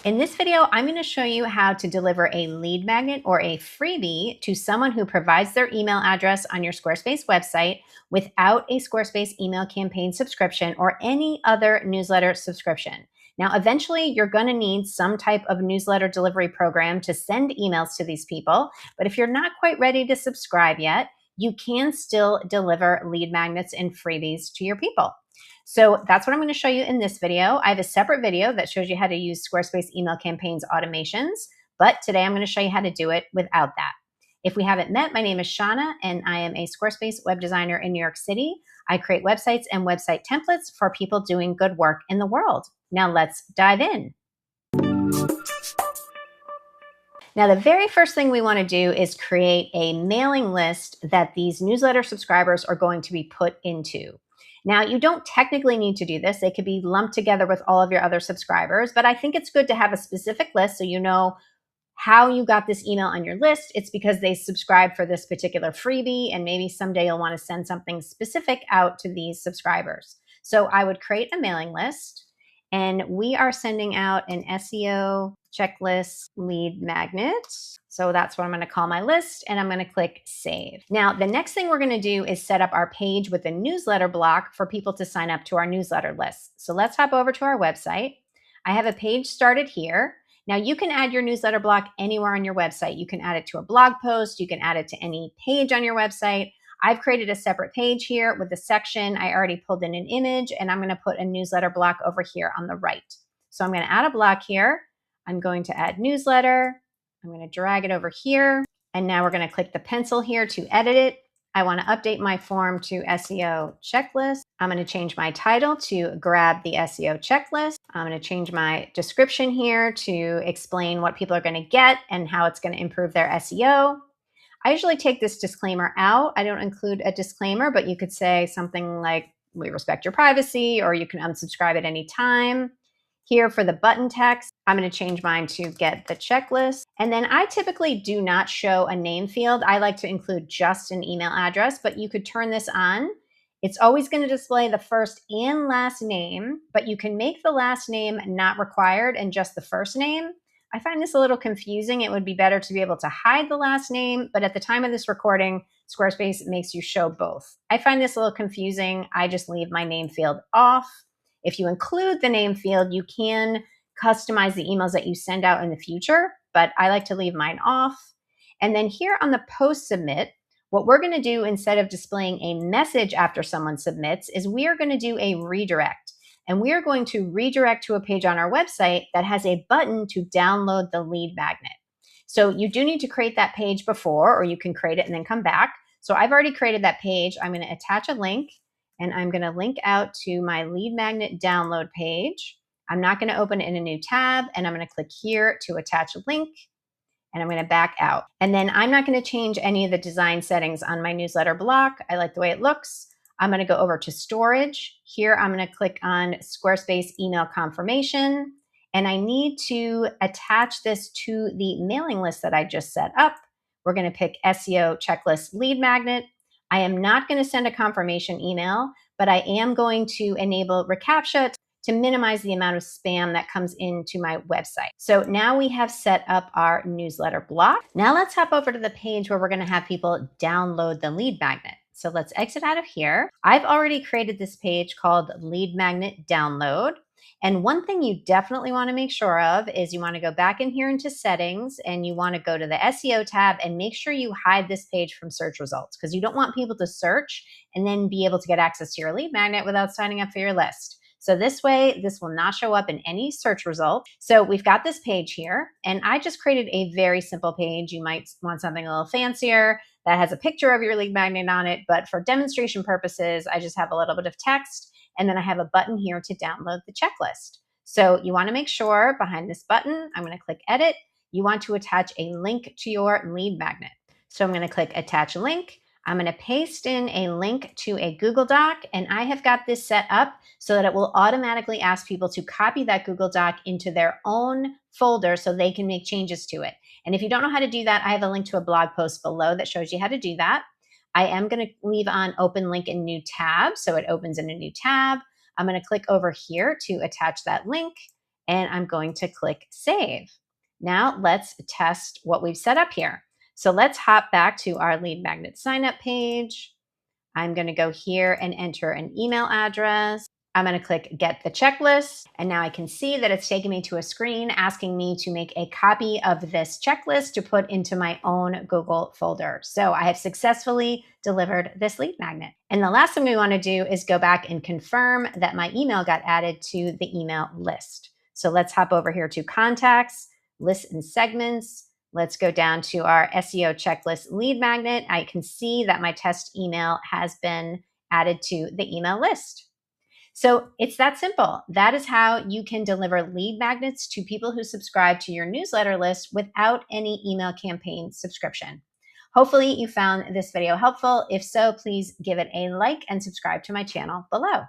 In this video, I'm going to show you how to deliver a lead magnet or a freebie to someone who provides their email address on your Squarespace website without a Squarespace email campaign subscription or any other newsletter subscription. Now, eventually, you're going to need some type of newsletter delivery program to send emails to these people. But if you're not quite ready to subscribe yet, you can still deliver lead magnets and freebies to your people. So that's what I'm going to show you in this video. I have a separate video that shows you how to use Squarespace email campaigns automations, but today I'm going to show you how to do it without that. If we haven't met, my name is Shannah, and I am a Squarespace web designer in New York City. I create websites and website templates for people doing good work in the world. Now let's dive in. Now, the very first thing we want to do is create a mailing list that these newsletter subscribers are going to be put into. Now, you don't technically need to do this. They could be lumped together with all of your other subscribers, but I think it's good to have a specific list so you know how you got this email on your list. It's because they subscribe for this particular freebie, and maybe someday you'll want to send something specific out to these subscribers. So I would create a mailing list, and we are sending out an SEO checklist lead magnet. So that's what I'm going to call my list, and I'm going to click save. Now, the next thing we're going to do is set up our page with a newsletter block for people to sign up to our newsletter list. So let's hop over to our website. I have a page started here. Now, you can add your newsletter block anywhere on your website. You can add it to a blog post. You can add it to any page on your website. I've created a separate page here with a section. I already pulled in an image, and I'm going to put a newsletter block over here on the right. So I'm going to add a block here. I'm going to add newsletter. I'm going to drag it over here. And now we're going to click the pencil here to edit it. I want to update my form to SEO checklist. I'm going to change my title to grab the SEO checklist. I'm going to change my description here to explain what people are going to get and how it's going to improve their SEO. I usually take this disclaimer out. I don't include a disclaimer, but you could say something like, we respect your privacy, or you can unsubscribe at any time. Here for the button text, I'm going to change mine to get the checklist. And then I typically do not show a name field. I like to include just an email address, but you could turn this on. It's always going to display the first and last name, but you can make the last name not required and just the first name. I find this a little confusing. It would be better to be able to hide the last name, but at the time of this recording, Squarespace makes you show both. I find this a little confusing. I just leave my name field off. If you include the name field, you can customize the emails that you send out in the future, but I like to leave mine off. And then here on the post submit, what we're going to do instead of displaying a message after someone submits is we are going to do a redirect. And we are going to redirect to a page on our website that has a button to download the lead magnet. So you do need to create that page before, or you can create it and then come back. So I've already created that page. I'm going to attach a link, and I'm going to link out to my lead magnet download page. I'm not going to open it in a new tab, and I'm going to click here to attach a link, and I'm going to back out. And then I'm not going to change any of the design settings on my newsletter block. I like the way it looks. I'm going to go over to storage. Here, I'm going to click on Squarespace email confirmation, and I need to attach this to the mailing list that I just set up. We're going to pick SEO checklist lead magnet. I am not going to send a confirmation email, but I am going to enable reCAPTCHA to minimize the amount of spam that comes into my website. So now we have set up our newsletter block. Now let's hop over to the page where we're going to have people download the lead magnet. So let's exit out of here. I've already created this page called Lead Magnet Download. And one thing you definitely want to make sure of is you want to go back in here into settings, and you want to go to the SEO tab and make sure you hide this page from search results, because you don't want people to search and then be able to get access to your lead magnet without signing up for your list. So this way, this will not show up in any search result. So we've got this page here, and I just created a very simple page. You might want something a little fancier that has a picture of your lead magnet on it, but for demonstration purposes, I just have a little bit of text, and then I have a button here to download the checklist. So you want to make sure behind this button, I'm going to click edit. You want to attach a link to your lead magnet. So I'm going to click attach link. I'm going to paste in a link to a Google Doc, and I have got this set up so that it will automatically ask people to copy that Google Doc into their own folder so they can make changes to it. And if you don't know how to do that, I have a link to a blog post below that shows you how to do that. I am going to leave on open link in new tab, so it opens in a new tab. I'm going to click over here to attach that link, and I'm going to click save. Now let's test what we've set up here. So let's hop back to our lead magnet sign up page. I'm going to go here and enter an email address. I'm going to click get the checklist. And now I can see that it's taking me to a screen asking me to make a copy of this checklist to put into my own Google folder. So I have successfully delivered this lead magnet. And the last thing we want to do is go back and confirm that my email got added to the email list. So let's hop over here to contacts, lists and segments. Let's go down to our SEO checklist lead magnet. I can see that my test email has been added to the email list. So it's that simple. That is how you can deliver lead magnets to people who subscribe to your newsletter list without any email campaign subscription. Hopefully you found this video helpful. If so, please give it a like and subscribe to my channel below.